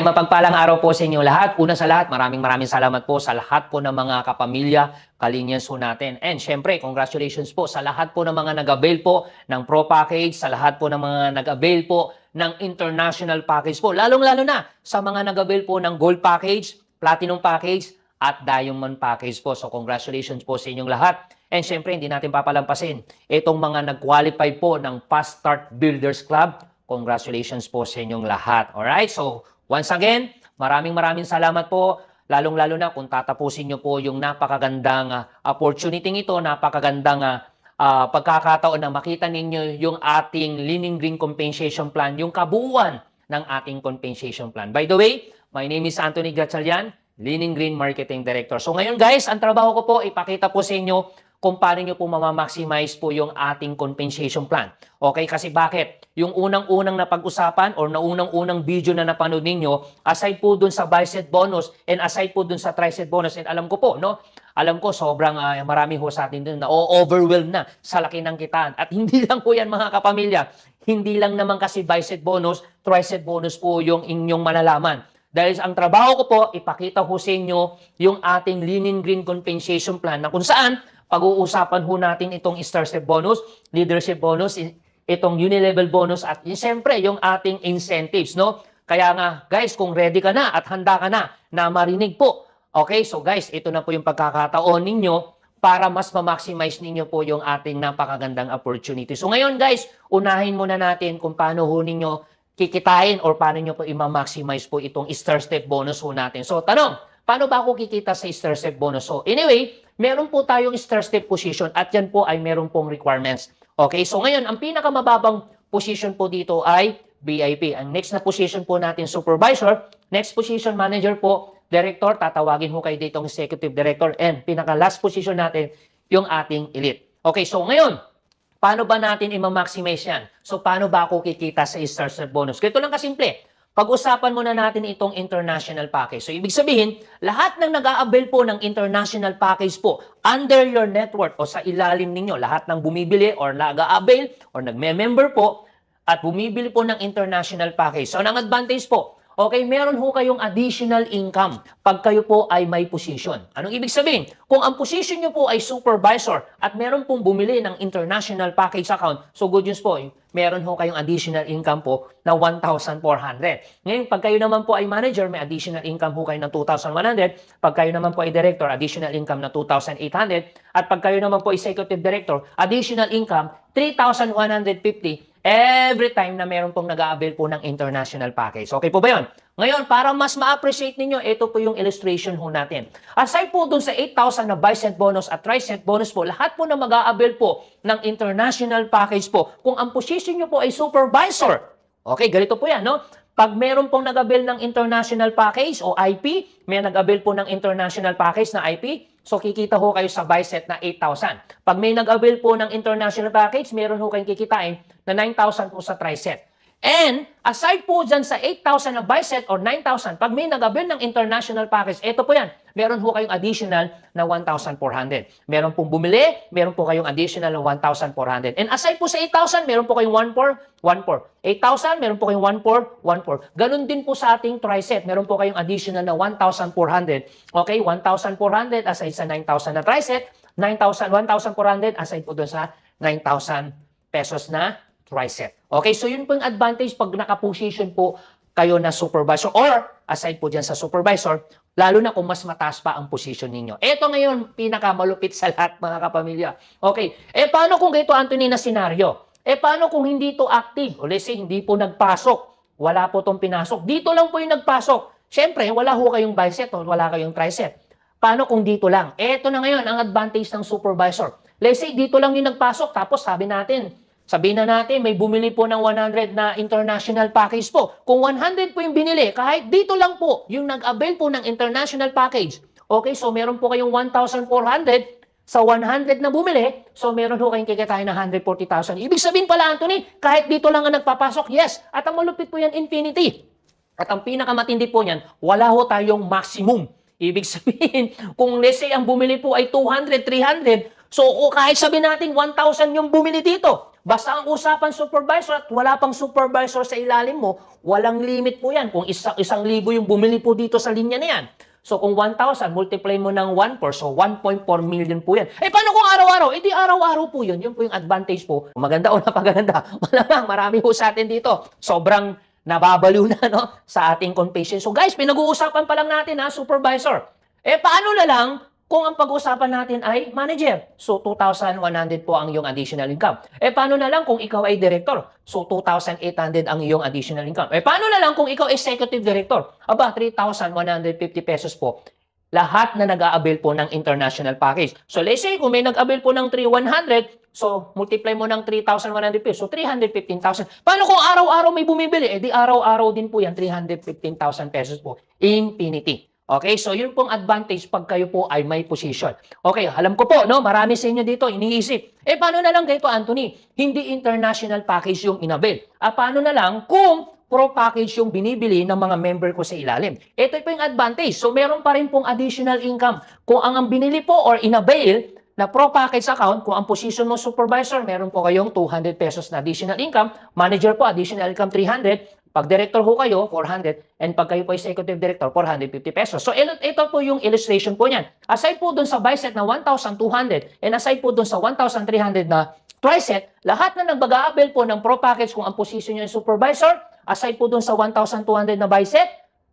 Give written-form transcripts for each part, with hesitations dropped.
mapagpalang araw po sa inyo lahat. Una sa lahat, maraming salamat po sa lahat po ng mga kapamilya, Kalinians po natin. And syempre, congratulations po sa lahat po ng mga nag-avail po ng Pro Package, sa lahat po ng mga nag-avail po ng International Package po. Lalong-lalo na sa mga nag-avail po ng Gold Package, Platinum Package, at Diamond Package po. So congratulations po sa inyong lahat. And syempre, hindi natin papalampasin itong mga nag-qualify po ng Fast Start Builders Club. Congratulations po sa inyong lahat. Alright? So, once again, maraming salamat po. Lalong-lalo na kung tatapusin nyo po yung napakagandang opportunity ito, napakagandang pagkakataon na makita ninyo yung ating Leaning Green Compensation Plan, yung kabuuan ng ating compensation plan. By the way, my name is Anthony Gatchalian, Leaning Green Marketing Director. So ngayon guys, ang trabaho ko po, ipakita po sa inyo kung paano nyo po mamamaximize po yung ating compensation plan. Okay, kasi bakit? Yung unang-unang napag-usapan or unang-unang video na napanood ninyo, aside po dun sa bicep bonus and aside po dun sa tricep bonus, and alam ko po, no? Alam ko sobrang marami ho sa atin dun na overwhelmed na sa laki ng kitaan. At hindi lang po yan mga kapamilya, hindi lang naman kasi bicep bonus, tricep bonus po yung inyong malalaman. Dahil ang trabaho ko po, ipakita ho sa inyo yung ating Leaning Green Compensation Plan na kung saan pag-uusapan ho natin itong star step bonus, leadership bonus, itong unilevel bonus at siyempre yung ating incentives, no? Kaya nga guys, kung ready ka na at handa ka na marinig po. Okay, so guys, ito na po yung pagkakataon ninyo para mas ma-maximize ninyo po yung ating napakagandang opportunity. So ngayon guys, unahin muna natin kung paano ho ninyo kikitain or paano nyo po i-maximize po itong star step bonus ho natin. So tanong, paano ba ako kikita sa star step bonus? So anyway, meron po tayong star step position at yan po ay meron pong requirements. Okay, so ngayon, ang pinakamababang position po dito ay VIP. Ang next na position po natin, supervisor. Next position, manager po, director. Tatawagin ho kayo dito ng executive director. And pinaka-last position natin, yung ating elite. Okay, so ngayon, paano ba natin i-maximize yan? So, paano ba ako kikita sa star step bonus? Ganito lang kasimple. Pag-usapan muna natin itong international package. So, ibig sabihin, lahat ng nag-a-avail po ng international package po under your network o sa ilalim ninyo, lahat ng bumibili or nag-a-avail or nagme-member po at bumibili po ng international package. So, ang advantage po, okay, meron ho kayong additional income pag kayo po ay may position. Anong ibig sabihin? Kung ang position nyo po ay supervisor at meron pong bumili ng international package account, so good news po, meron ho kayong additional income po na 1,400. Ngayon, pag kayo naman po ay manager, may additional income ho kayo ng 2,100. Pag kayo naman po ay director, additional income na 2,800. At pag kayo naman po executive director, additional income 3,150 every time na meron pong nag-a-avail po ng international package. Okay po ba yun? Ngayon, para mas ma-appreciate ninyo, ito po yung illustration ho natin. Aside po dun sa 8,000 na bicep bonus at tricep bonus po, lahat po na mag-a-avail po ng international package po, kung ang position nyo po ay supervisor, okay, ganito po yan, no? Pag meron pong nag-avail ng international package o IP, may nag-avail po ng international package na IP, so kikita ho kayo sa bicep na 8,000. Pag may nag-avail po ng international package, meron ho kayong kikitain na 9,000 po sa tricep. And aside po dyan sa 8,000 na bicep or 9,000, pag may nag-avail ng international package, ito po yan, meron ho kayong additional na 1,400. Meron pong bumili, meron po kayong additional na 1,400. And aside po sa 8,000, meron po kayong 1,400, 8,000, meron po kayong 1,400, 1,400. Ganun din po sa ating tricep, meron po kayong additional na 1,400. Okay, 1,400 aside sa 9,000 na tricep, 1,400 aside po doon sa 9,000 pesos na tricep. Okay, so yun po yung advantage pag naka-position po kayo na supervisor or aside po dyan sa supervisor, lalo na kung mas mataas pa ang position ninyo. Ito ngayon, pinakamalupit sa lahat mga kapamilya. Okay, paano kung ganito, Anthony, na senaryo? Paano kung hindi ito active? O let's say, hindi po nagpasok. Wala po itong pinasok. Dito lang po yung nagpasok. Siyempre, wala ho kayong bicep o wala kayong tricep. Paano kung dito lang? Ito na ngayon ang advantage ng supervisor. Let's say, dito lang yung nagpasok. Tapos sabihin na natin, may bumili po ng 100 na international package po. Kung 100 po yung binili, kahit dito lang po, yung nag-avail po ng international package. Okay, so meron po kayong 1,400 sa 100 na bumili, so meron po kayong kikitain na 140,000. Ibig sabihin pala, Anthony, kahit dito lang ang nagpapasok, yes. At ang malupit po yan, infinity. At ang pinakamatindi po niyan, wala ho tayong maximum. Ibig sabihin, kung let's say ang bumili po ay 200, 300, so kahit sabihin natin 1,000 yung bumili dito, Basta ang usapan supervisor at wala pang supervisor sa ilalim mo, walang limit po yan. Kung isang libo yung bumili po dito sa linya na yan. So kung 1,000, multiply mo ng 1 so 1.4 million po yan. Eh paano kung araw-araw? Eh di araw-araw po yun. Yun po yung advantage po. Maganda o napaganda. Malamang marami po sa atin dito. Sobrang nababaliw na no, sa ating compensation. So guys, pinag-uusapan pa lang natin ha, supervisor. Eh paano na lang kung ang pag-uusapan natin ay manager? So 2,100 po ang iyong additional income. Eh paano na lang kung ikaw ay director? So 2,800 ang iyong additional income. Eh paano na lang kung ikaw executive director? Aba, 3,150 pesos po. Lahat na nag-a-avail po ng international package. So let's say kung may nag-avail po ng 3,100, so multiply mo ng 3,100 pesos, so 315,000. Paano kung araw-araw may bumibili? Eh di araw-araw din po yan, 315,000 pesos po. Infinity. Okay, so yun pong advantage pag kayo po ay may position. Okay, alam ko po, no, marami sa inyo dito iniisip. Eh, paano na lang ganito, Anthony? Hindi international package yung inabil. Paano na lang kung pro package yung binibili ng mga member ko sa ilalim? Ito po yung advantage. So, meron pa rin pong additional income. Kung ang binili po or inabil na pro package account, kung ang position mo supervisor, meron po kayong 200 pesos na additional income. Manager po, additional income 300. Pag director ho kayo, 400. And pag kayo po executive director, 450 pesos. So, ito po yung illustration po niyan. Aside po dun sa bicep na 1,200 and aside po dun sa 1,300 na tricep, lahat na nag-a-avail po ng pro package kung ang position nyo yung supervisor, aside po dun sa 1,200 na bicep,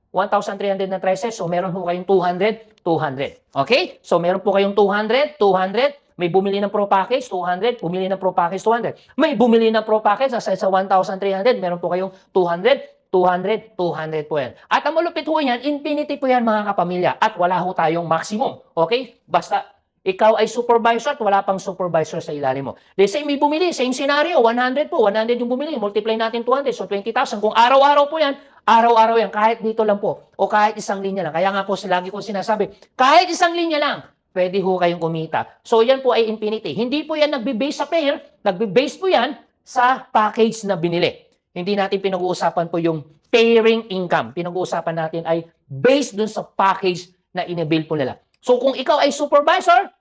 1,300 na tricep, so meron po kayong 200, 200. Okay? So, meron po kayong 200, 200, may bumili ng pro package, 200. Bumili ng pro package, 200. May bumili ng pro package, aside sa 1,300, meron po kayong 200, 200, 200 po yan. At ang malupit po yan, infinity po yan mga kapamilya. At wala ho tayong maximum. Okay? Basta ikaw ay supervisor at wala pang supervisor sa ilalim mo. Let's say may bumili, same scenario, 100 po. 100 yung bumili, multiply natin 200, so 20,000. Kung araw-araw po yan, araw-araw yan, kahit dito lang po. O kahit isang linya lang. Kaya nga po, lagi ko sinasabi, kahit isang linya lang, pwede ho kayong kumita. So, yan po ay infinity. Hindi po yan nagbe-base sa pair, nagbe-base po yan sa package na binili. Hindi natin pinag-uusapan po yung pairing income. Pinag-uusapan natin ay based dun sa package na inabil po nila. So, kung ikaw ay supervisor,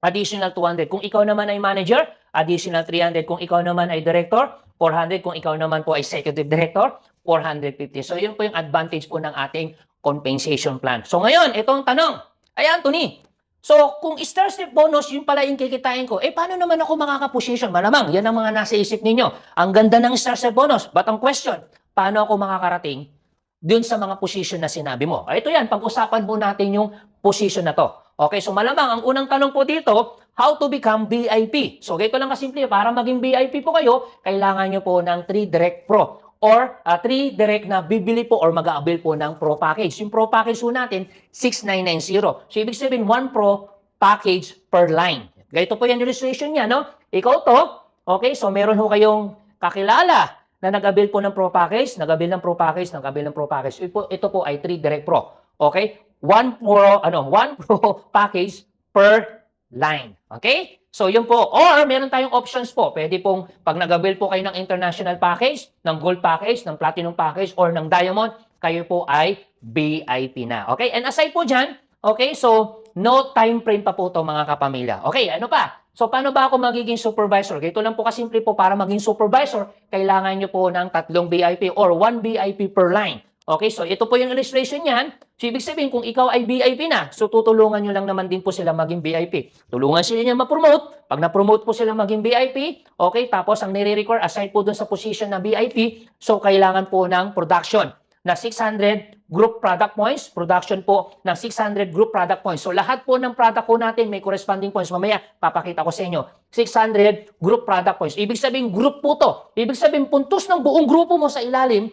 additional 200. Kung ikaw naman ay manager, additional 300. Kung ikaw naman ay director, 400. Kung ikaw naman po ay executive director, 450. So, yun po yung advantage po ng ating compensation plan. So, ngayon, itong tanong. Ay, Anthony, so, kung star step bonus, yung pala yung kikitain ko, eh, paano naman ako makaka-position? Malamang, yan ang mga nasa isip ninyo. Ang ganda ng star step bonus. But ang question, paano ako makakarating dun sa mga position na sinabi mo? Ito yan, pag-usapan po natin yung position na to. Okay, so malamang, ang unang tanong po dito, how to become VIP? So, ganito lang kasimple, para maging VIP po kayo, kailangan nyo po ng 3 Direct Pro or 3 direct na bibili po or mag-a-avail po ng Pro Package. Yung Pro Package po natin, 6,990. So, ibig sabihin, 1 Pro Package per line. Ganito po yung illustration niya, no? Ikaw to, okay? So, meron ho kayong kakilala na nag-avail po ng Pro Package, nag-avail ng Pro Package, nag-avail ng Pro Package. Ito po ay 3 Direct Pro. Okay? 1 Pro Package per line. Okay? So, yun po. Or, meron tayong options po. Pwede pong, pag nag-avail po kayo ng international package, ng gold package, ng platinum package, or ng diamond, kayo po ay VIP na. Okay? And aside po dyan, okay, so, no time frame pa po to mga kapamilya. Okay, ano pa? So, paano ba ako magiging supervisor? Ito lang po kasimple po, para maging supervisor, kailangan nyo po ng 3 VIP or 1 VIP per line. Okay, so ito po yung illustration niyan. So, ibig sabihin, kung ikaw ay VIP na, so tutulungan nyo lang naman din po sila maging VIP. Tulungan sila niya ma-promote. Pag na-promote po sila maging VIP, okay, tapos ang nire-require, aside po dun sa position na VIP, so kailangan po ng production na 600 group product points, production po ng 600 group product points. So, lahat po ng product po natin may corresponding points. Mamaya, papakita ko sa inyo. 600 group product points. Ibig sabihin, group po to. Ibig sabihin, puntos ng buong grupo mo sa ilalim,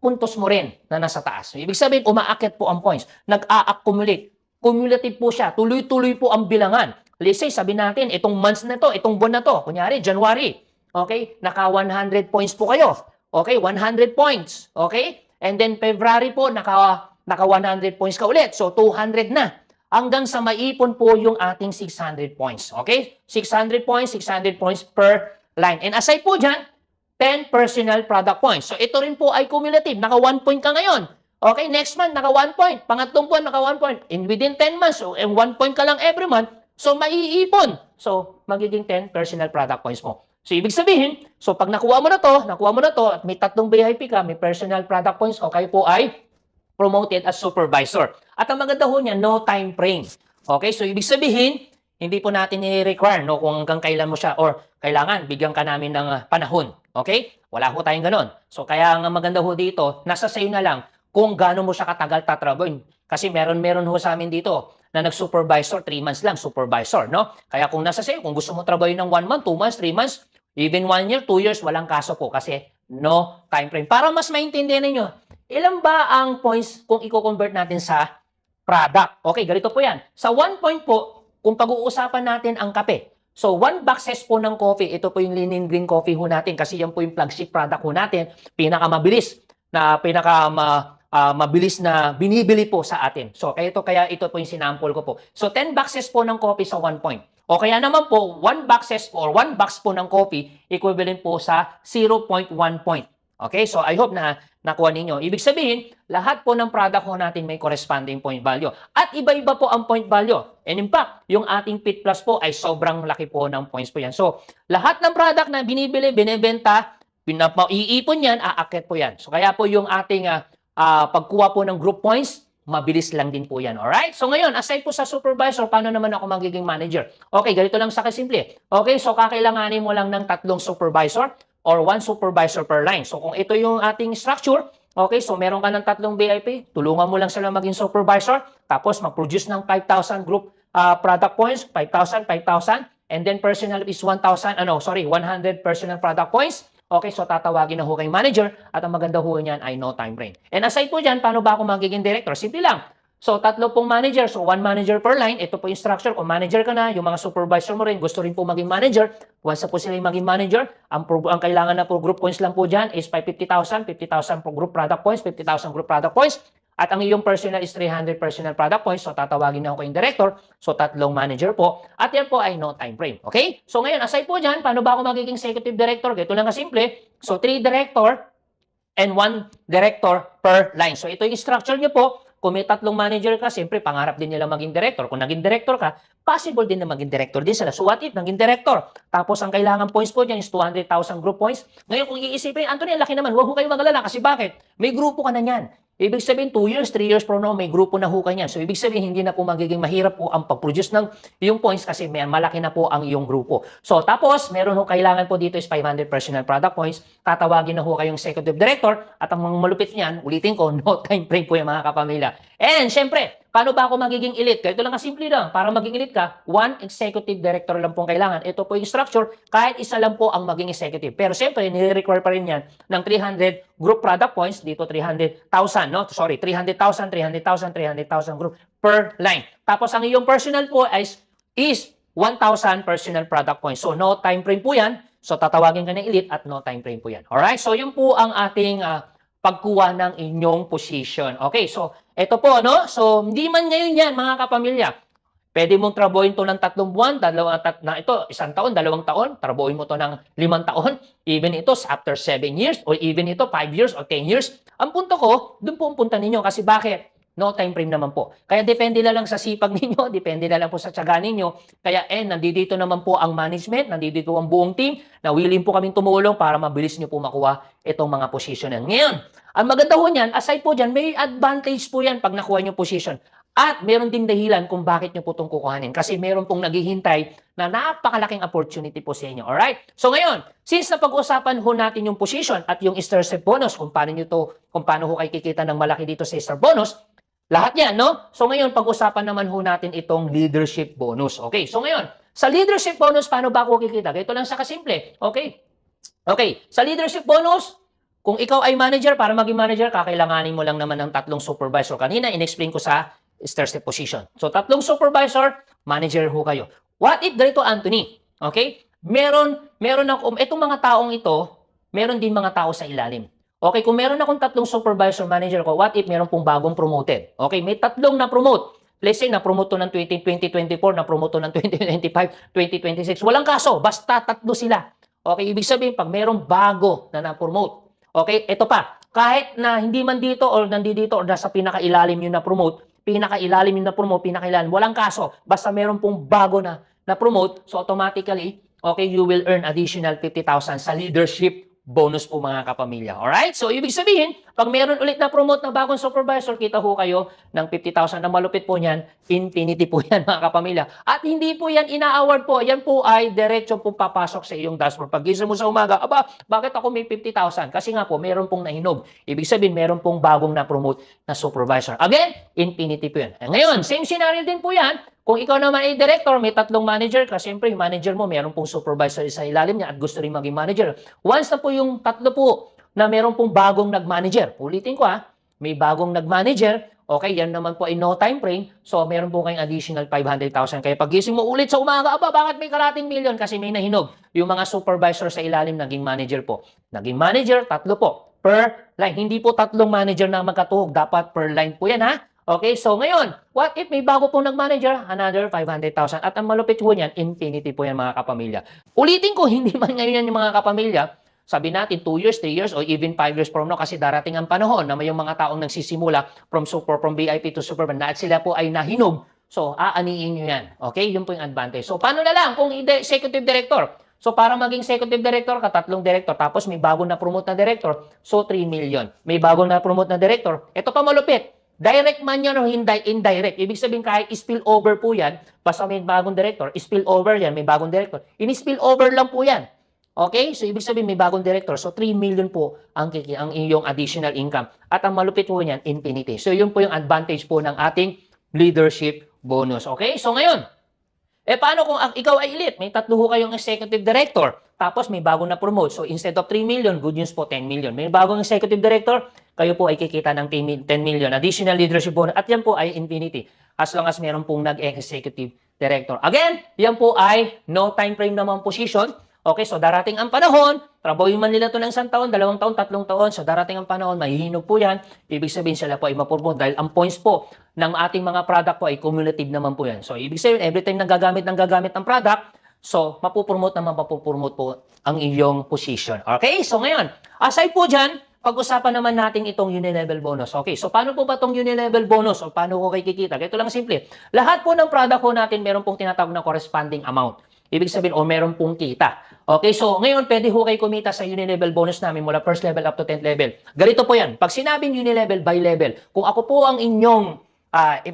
puntos mo rin na nasa taas. Ibig sabihin, umaakit po ang points. Nag-a-accumulate. Cumulative po siya. Tuloy-tuloy po ang bilangan. Let's say, sabi natin, itong months na to, itong buwan na to, kunyari, January. Okay? Naka 100 points po kayo. Okay? 100 points. Okay? And then, February po, naka 100 points ka ulit. So, 200 na. Hanggang sa maipon po yung ating 600 points. Okay? 600 points per line. And aside po dyan, 10 personal product points. So, ito rin po ay cumulative. Naka 1 point ka ngayon. Okay, next month, naka 1 point. Pangatlong buwan, naka 1 point. In within 10 months, so, 1 point ka lang every month. So, maiipon. So, magiging 10 personal product points mo. So, ibig sabihin, so pag nakuha mo na to, at may 3 VIP ka, may personal product points, o kayo po ay promoted as supervisor. At ang maganda ho niya, no time frame. Okay, so ibig sabihin, hindi po natin i-require no, kung hanggang kailan mo siya or kailangan bigyan ka namin ng panahon. Okay? Wala ho tayong ganon. So kaya ang maganda ho dito, nasa sayo na lang kung gaano mo siya katagal tatrabuhin. Kasi meron ho sa amin dito na nag-supervisor, 3 months lang, supervisor, no? Kaya kung nasa sayo, kung gusto mo trabahin ng 1 month, 2 months, 3 months, even 1 year, 2 years, walang kaso po kasi no time frame. Para mas maintindihan ninyo, ilan ba ang points kung i-convert natin sa product? Okay, ganito po yan. Sa 1 point po, kung pag-uusapan natin ang kape, so 1 boxes po ng coffee, ito po yung Linen Green Coffee ho natin kasi yan po yung flagship product ho natin, pinakamabilis na mabilis na binibili po sa atin. So kaya ito po yung sinample ko po. So 10 boxes po ng coffee sa 1 point. O kaya naman po 1 boxes or 1 box po ng coffee equivalent po sa 0.1 point. Okay? So I hope na nakuha ninyo. Ibig sabihin, lahat po ng product ho natin may corresponding point value. At iba-iba po ang point value. And in fact, yung ating Fit Plus po ay sobrang laki po ng points po yan. So lahat ng product na binibili, binebenta, iipon yan, aakyat po yan. So kaya po yung ating pagkuha po ng group points, mabilis lang din po yan. Alright? So ngayon, aside po sa supervisor, paano naman ako magiging manager? Okay, ganito lang sa kasimple. Okay, so kakailanganin mo lang ng 3 supervisor or 1 supervisor per line. So kung ito yung ating structure, okay, so meron ka ng 3 VIP, tulungan mo lang sila maging supervisor, tapos mag-produce ng 5,000 group product points, 5,000, 5,000, and then personal is 100 personal product points. Okay, so tatawagin na ho kay manager at ang maganda ho niyan ay no time frame. And aside po dyan, paano ba ako magiging director? Simple lang. So, 3 pong manager. So, 1 manager per line. Ito po yung structure. Kung manager ka na, yung mga supervisor mo rin, gusto rin po maging manager. Once na po sila yung maging manager, ang kailangan na po group points lang po dyan is 50,000. 50,000 po group product points, 50,000 group product points. At ang iyong personal is 300 personal product points. So, tatawagin na ako kayong director. So, 3 manager po. At yan po ay no time frame. Okay? So, ngayon, aside po dyan, paano ba ako magiging executive director? Ito lang kasimple. So, 3 director and 1 director per line. So, ito yung structure nyo po. Kung may 3 manager ka, siyempre, pangarap din nila maging director. Kung naging director ka, possible din na maging director din sila. So, what if naging director? Tapos, ang kailangan points po dyan is 200,000 group points. Ngayon, kung iisipin, Anthony, laki naman. Huwag ho kayong magalala. Kasi bakit? May grupo ka na yan. Ibig sabihin, 2 years, 3 years from now, may grupo na ho kanyan. So, ibig sabihin, hindi na po magiging mahirap po ang pag-produce ng iyong points kasi may malaki na po ang iyong grupo. So, tapos, meron ho kailangan po dito is 500 personal product points. Tatawagin na ho kayong executive director at ang mga malupit niyan, ulitin ko, no time frame po yung mga kapamilya. And, syempre, paano ba ako magiging elite? Ito lang kasimple lang. Para maging elite ka, 1 executive director lang pong kailangan. Ito po yung structure, kahit isa lang po ang maging executive. Pero, syempre, nire-require pa rin yan ng 300 group product points. Dito, 300,000. No? Sorry, 300,000, 300,000, 300,000 group per line. Tapos ang iyong personal po is 1,000 personal product points. So, no time frame po yan. So, tatawagin ka ng elite at no time frame po yan. Alright? So, yun po ang ating pagkuha ng inyong position. Okay, so, ito po, no? So, hindi man ngayon yan, mga kapamilya. Pwede mong trabuhin to ng 3 buwan, 1 taon, 2 taon, trabuhin mo to ng 5 taon, even ito after 7 years, or even ito 5 years or 10 years. Ang punto ko, doon po ang punta ninyo. Kasi bakit? No time frame naman po. Kaya depende na lang sa sipag ninyo, depende na lang po sa tiyaga ninyo. Kaya nandito naman po ang management, nandito ang buong team, na willing po kaming tumulong para mabilis nyo po makuha itong mga position na. Ngayon, ang maganda po niyan, aside po dyan, may advantage po yan pag nakuha nyo position. At meron din dahilan kung bakit nyo po itong kukuhanin. Kasi meron pong naghihintay na napakalaking opportunity po sa inyo. Alright? So ngayon, since napag-usapan ho natin yung position at yung Star Step bonus, kung paano ho kayo kikita ng malaki dito sa Star bonus, lahat yan, no? So ngayon, pag-usapan naman ho natin itong leadership bonus. Okay, so ngayon, sa leadership bonus, paano ba ako kikita? Ito lang sa kasimple. Okay? Okay, sa leadership bonus, kung ikaw ay manager, para maging manager, kakailanganin mo lang naman ng 3 supervisor. Kanina, in-explain ko sa Star Step position. So, 3 supervisor, manager ho kayo. What if ganito, Anthony? Okay? Meron ako, itong mga taong ito, meron din mga tao sa ilalim. Okay, kung meron akong 3 supervisor manager ko, what if meron pong bagong promoted? Okay, may 3 na-promote. Let's say, na-promote to ng 2024, na-promote to ng 2025, 2026. Walang kaso, basta 3 sila. Okay, ibig sabihin, pag merong bago na na-promote. Okay, ito pa. Kahit na hindi man dito or nandito or nasa pinakailalim yung na-promote, pinakailalim, walang kaso. Basta meron pong bago na na-promote, so automatically, okay, you will earn additional 50,000 sa leadership bonus po mga kapamilya. Alright? So, ibig sabihin, pag meron ulit na promote na bagong supervisor, kita ho kayo ng 50,000 na malupit po niyan, infinity po yan mga kapamilya. At hindi po yan ina-award po. Yan po ay diretso po papasok sa iyong dashboard. Pag gising mo sa umaga, aba, bakit ako may 50,000? Kasi nga po, meron pong nahinog. Ibig sabihin, meron pong bagong na-promote na supervisor. Again, infinity po yan. Ngayon, same scenario din po yan. Kung ikaw naman ay director, may 3 manager ka, siyempre yung manager mo, meron pong supervisor sa ilalim niya at gusto rin maging manager. Once na po yung 3 po na meron pong bagong nag-manager, ulitin ko may bagong nag-manager, okay, yan naman po ay no time frame, so meron po kayong additional 500,000. Kaya pag gising mo ulit sa umaga, aba, bakit may karating million? Kasi may nahinog. Yung mga supervisor sa ilalim, naging manager po. Naging manager, 3 po. Per line. Hindi po 3 manager na magkatuhog. Dapat per line po yan, ha? Okay, so ngayon, what if may bago pong nag-manager? Another 500,000. At ang malupit po niyan, infinity po yan mga kapamilya. Ulitin ko, hindi man ngayon yan yung mga kapamilya. Sabi natin, 2 years, 3 years, or even 5 years from now, kasi darating ang panahon na may yung mga taong nagsisimula from VIP to Superman na at sila po ay nahinog. So, aaniin nyo yan. Okay, yun po yung advantage. So, paano na lang kung executive director? So, para maging executive director ka, 3 director, tapos may bago na promote na director, so 3 million. May bago na promote na director, ito pa malupit. Direct man yan o indirect. Ibig sabihin kahit spill over po yan, basta may bagong director, spill over yan, may bagong director. In-spill over lang po yan. Okay? So, ibig sabihin may bagong director. So, 3 million po ang iyong additional income. At ang malupit po niyan, infinity. So, yun po yung advantage po ng ating leadership bonus. Okay? So, ngayon, paano kung ikaw ay elite? May 3 ho kayong executive director. Tapos may bagong na promote. So, instead of 3 million, good news po, 10 million. May bagong executive director, kayo po ay kikita ng 10 million. Additional leadership bonus. At yan po ay infinity. As long as meron pong nag-executive director. Again, yan po ay no time frame naman position. Okay, so darating ang panahon, trabahoin man nila ito ng 1 taon, 2 taon, 3 taon. So darating ang panahon, mahihinog po yan. Ibig sabihin sila po ay mapurmo dahil ang points po ng ating mga product po ay cumulative naman po yan. So ibig sabihin, every time nagagamit ng product, so mapupurmote po ang iyong position. Okay, so ngayon, aside po dyan, pag-usapan naman natin itong unilevel bonus. Okay, so paano po ba itong unilevel bonus o paano ko kayo kikita? Ito lang simple. Lahat po ng product po natin meron pong tinatawag na corresponding amount. Ibig sabihin, o meron pong kita. Okay, so ngayon pwede ho kayo kumita sa unilevel bonus namin mula first level up to 10th level. Ganito po yan. Pag sinabing unilevel by level, kung ako po ang inyong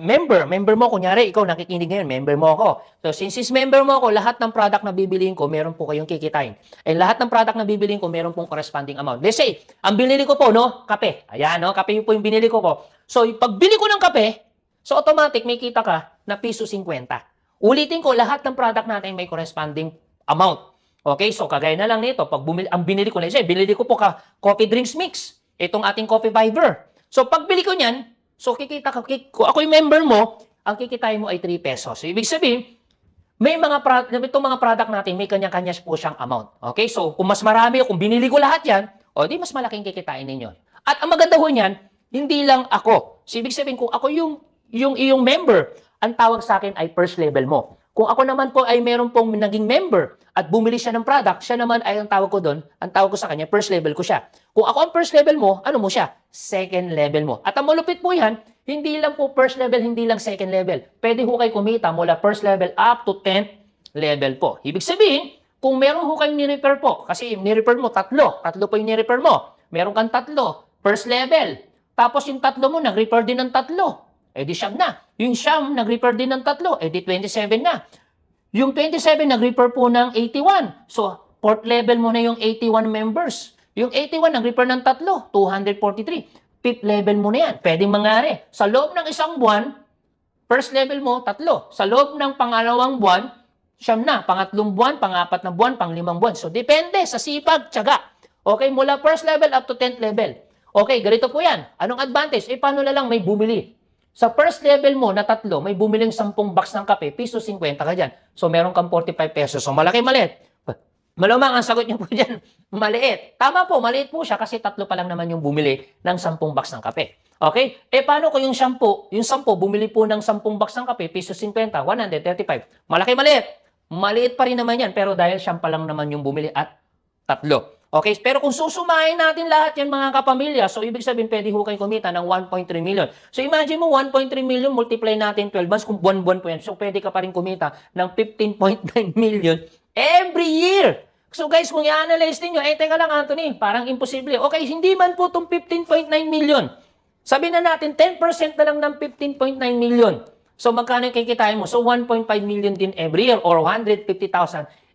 member mo, kunyari, ikaw nakikinig ngayon, member mo ako. So, since member mo ako, lahat ng product na bibiliin ko, meron po kayong kikitain. And lahat ng product na bibiliin ko, meron pong corresponding amount. Let's say, ang binili ko po, no, kape. Ayan, no, kape po yung binili ko po. So, pag bili ko ng kape, so automatic, may kita ka na piso 50. Ulitin ko, lahat ng product natin may corresponding amount. Okay, so kagaya na lang nito, pag ang binili ko, let's say, binili ko po coffee drinks mix. Itong ating coffee fiber. So, pag bili ko niyan, so, kikita ka, kung ako yung member mo, ang kikitain mo ay 3 pesos. So, ibig sabihin, itong mga product natin, may kanya-kanya po siyang amount. Okay? So, kung mas marami, kung binili ko lahat yan, o di mas malaking kikitain ninyo. At ang maganda ho niyan, hindi lang ako. So, ibig sabihin, kung ako yung iyong member, ang tawag sa akin ay first level mo. Kung ako naman po ay meron pong naging member at bumili siya ng product, siya naman ay ang tawag ko doon, ang tawag ko sa kanya, first level ko siya. Kung ako ang first level mo, ano mo siya? Second level mo. At ang malupit po yan, hindi lang po first level, hindi lang second level. Pwede ho kayo kumita mula first level up to 10th level po. Ibig sabihin, kung meron ho kayong ni-repair po, kasi ni-repair mo, tatlo po yung ni-repair mo. Meron kang 3, first level. Tapos yung 3 mo, nag-repair din ng 3. Di 9 na. Yung 9, nag-repair din ng 3. Di 27 na. Yung 27, nag-repair po ng 81. So, 4th level mo na yung 81 members. Yung 81, nag-repair ng 3, 243. 5th level mo na yan. Pwedeng mangyari. Sa loob ng isang buwan, first level mo, 3. Sa loob ng pangalawang buwan, 9 na. Pangatlong buwan, pang-4 na buwan, pang-5 buwan. So, depende sa sipag, tiyaga. Okay, mula first level up to 10th level. Okay, ganito po yan. Anong advantage? Paano na lang may bumili? Sa first level mo na 3, may bumiling 10 box ng kape, piso 50 ka dyan. So, meron kang 45 pesos. So, malaki, maliit. Malamang ang sagot niyo po dyan, maliit. Tama po, maliit po siya kasi 3 pa lang naman yung bumili ng 10 box ng kape. Okay? Paano ko yung 10? Yung 10, bumili po ng 10 box ng kape, piso 50, 135. Malaki, maliit. Maliit pa rin naman yan, pero dahil 10 pa lang naman yung bumili at 3. Okay, pero kung susumahin natin lahat yan mga kapamilya, so ibig sabihin pwede ho kayo kumita ng 1.3 million. So imagine mo 1.3 million multiply natin 12 months kung buwan-buwan po yan. So pwede ka pa rin kumita ng 15.9 million Every year. So guys, kung i-analyze niyo, teka lang Anthony, parang imposible. Okay, hindi man po itong 15.9 million. Sabi na natin, 10% na lang ng 15.9 million. So magkano yung kikitain mo? So 1.5 million din every year or 150,000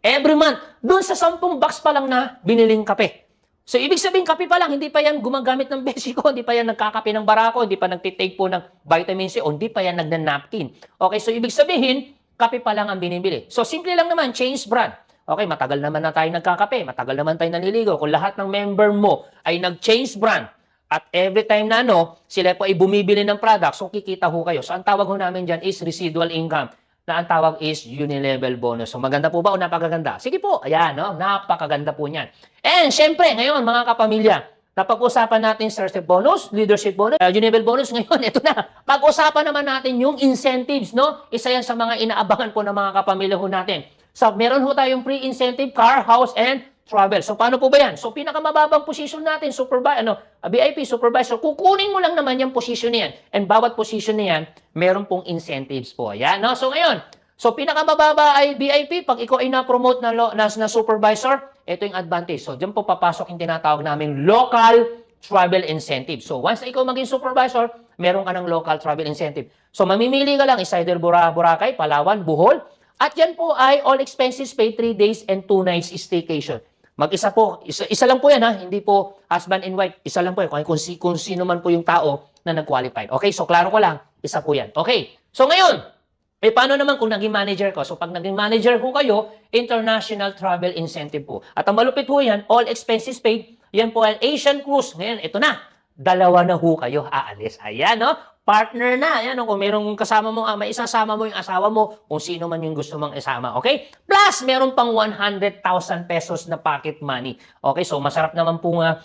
every month. Doon sa 10 box pa lang na biniling kape. So ibig sabihin, kape pa lang, hindi pa yan gumagamit ng besiko, hindi pa yan nagkakape ng barako, hindi pa nagtitake po ng vitamin C, o hindi pa yan nagna-napkin. Okay, so ibig sabihin, kape pa lang ang binibili. So simple lang naman, change brand. Okay, matagal naman na tayo nagkakape, matagal naman tayo naliligo. Kung lahat ng member mo ay nag-change brand, at every time na sila po ay bumibili ng product, so kikita ho kayo. So ang tawag ho namin dyan is residual income, na ang tawag is unilevel bonus. So maganda po ba o napakaganda? Sige po, ayan, napakaganda po niyan. And syempre, ngayon mga kapamilya, napag-usapan natin starship bonus, leadership bonus, unilevel bonus. Ngayon, ito na. Pag-usapan naman natin yung incentives, no? Isa yan sa mga inaabangan po ng mga kapamilya ho natin. So, meron ho tayong pre-incentive, car, house, and travel. So, paano po ba yan? So, pinakamababang position natin, VIP, supervisor, kukunin mo lang naman yung position na yan. And bawat position na yan, meron pong incentives po. Ayan, no? So, ngayon, pinakamababa ay VIP. Pag ikaw ay na-promote na supervisor, ito yung advantage. So, dyan po papasok yung tinatawag naming local travel incentive. So, once na ikaw maging supervisor, meron ka ng local travel incentive. So, mamimili ka lang, is either Boracay, Palawan, Bohol, at yan po ay all expenses paid 3 days and 2 nights staycation. Mag-isa po, isa lang po yan ha, hindi po husband and wife, isa lang po yan, kung sino man po yung tao na nag-qualified. Okay, so klaro ko lang, isa po yan. Okay, so ngayon, paano naman kung naging manager ko? So pag naging manager ko kayo, international travel incentive po. At ang malupit po yan, all expenses paid, yan po ay Asian Cruise. Ngayon, ito na, 2 na ho kayo aalis. Ayan, no? Partner na. Ayan, kung merong kasama mo, may isasama mo yung asawa mo, kung sino man yung gusto mong isama. Okay? Plus, meron pang 100,000 pesos na pocket money. Okay? So, masarap naman po nga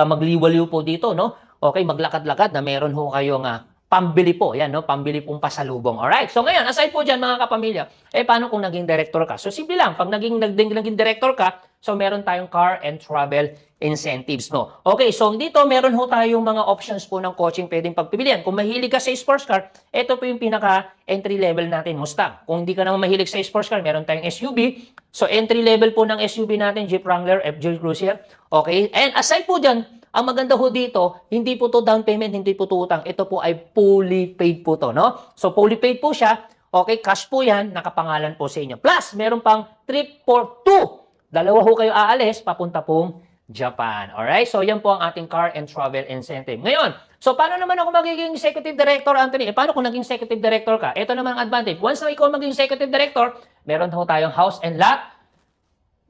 magliwaliw po dito, no? Okay? Maglakad-lakad na meron ho kayong pambili po. Yan, no? Pambili pong pasalubong. Alright? So, ngayon, aside po dyan, mga kapamilya, paano kung naging director ka? So, simple lang. Pag naging director ka, so, meron tayong car and travel incentives, no? Okay, so dito meron ho tayong mga options po ng coaching pwedeng pagpipilian. Kung mahilig ka sa sports car, ito po yung pinaka entry level natin, Mustang. Kung hindi ka naman mahilig sa sports car, meron tayong SUV. So entry level po ng SUV natin, Jeep Wrangler, FJ Cruiser. Okay, and aside po dyan, ang maganda ho dito, hindi po to down payment, hindi po to utang. Ito po ay fully paid po to, no? So fully paid po siya. Okay, cash po yan, nakapangalan po sa inyo. Plus, meron pang trip for 2. 2 ho kayo aalis, papunta pong Japan. Alright? So, yan po ang ating car and travel incentive. Ngayon, so paano naman ako magiging executive director, Anthony? Paano kung naging executive director ka? Ito naman ang advantage. Once na ikaw maging executive director, meron ho tayong house and lot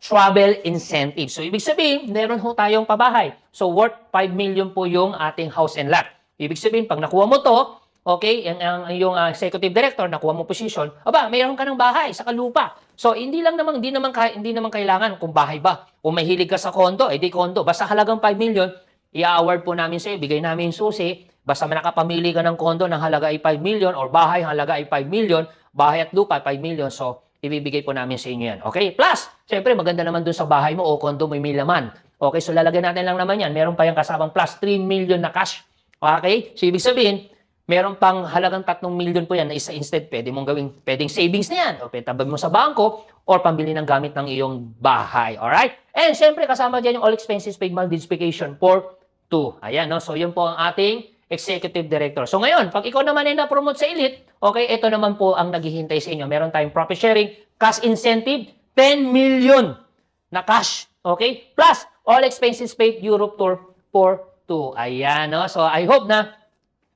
travel incentive. So, ibig sabihin, meron ho tayong pabahay. So, worth 5 million po yung ating house and lot. Ibig sabihin, pag nakuha mo to, okay, yung executive director, nakuha mo position, mayroon ka ng bahay sa lupa. So, hindi naman kailangan kung bahay ba. Kung mahilig ka sa kondo, di kondo. Basta halagang 5 million, i-award po namin sa'yo, bigay namin susi. Basta nakapamili ka ng kondo ng halaga ay 5 million or bahay halaga ay 5 million, bahay at lupa 5 million. So, ibibigay po namin sa inyo yan. Okay? Plus, syempre, maganda naman dun sa bahay mo o kondo may laman. Okay? So, lalagyan natin lang naman yan. Meron pa yung kasabang plus 3 million na cash. Okay? So, ibig sabihin, meron pang halagang 3 million po yan na isa instead, pwedeng savings na yan. O tabi mo sa bangko or pambili ng gamit ng iyong bahay. Alright? And syempre, kasama dyan yung all expenses paid modification for 2. Ayan, no? So, yun po ang ating executive director. So, ngayon, pag ikaw naman ay na-promote sa elite, okay, ito naman po ang naghihintay sa inyo. Meron tayong profit sharing, cash incentive, 10 million na cash. Okay? Plus, all expenses paid Europe tour for 2. Ayan, no? So, I hope na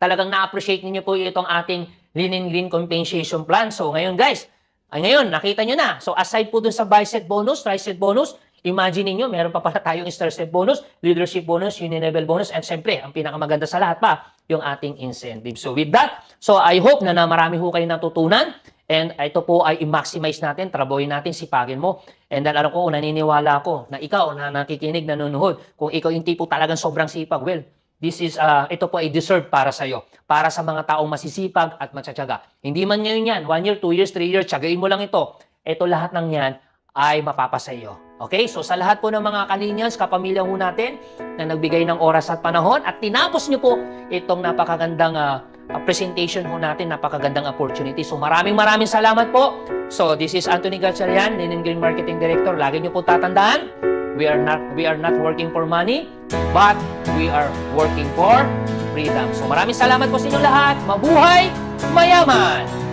talagang na-appreciate niyo po itong ating Lean and Green Compensation Plan. So, ngayon guys, nakita nyo na. So, aside po dun sa bicep bonus, tricep bonus, imagine niyo meron pa pala tayong starship bonus, leadership bonus, unilevel bonus, and syempre, ang pinakamaganda sa lahat pa, yung ating incentive. So, with that, so I hope na marami ho kayo natutunan. And ito po ay i-maximize natin, trabahoin natin, sipagin mo. And then, naniniwala ako na ikaw na nakikinig, nanonood, kung ikaw yung tipo talagang sobrang sipag, well, ito po ay deserved para sa iyo. Para sa mga taong masisipag at matsatsaga. Hindi man ngayon yan, 1 year, 2 years, 3 years, tsagain mo lang ito. Ito lahat ng yan ay mapapasa iyo. Okay? So sa lahat po ng mga kalinyans, kapamilya ho natin na nagbigay ng oras at panahon at tinapos nyo po itong napakagandang presentation ho natin, napakagandang opportunity. So maraming salamat po. So this is Anthony Gatchalian, Linen Green Marketing Director. Lagi niyo po tatandaan, we are not working for money, but we are working for freedom. So maraming salamat po sa inyo lahat. Mabuhay, mayaman!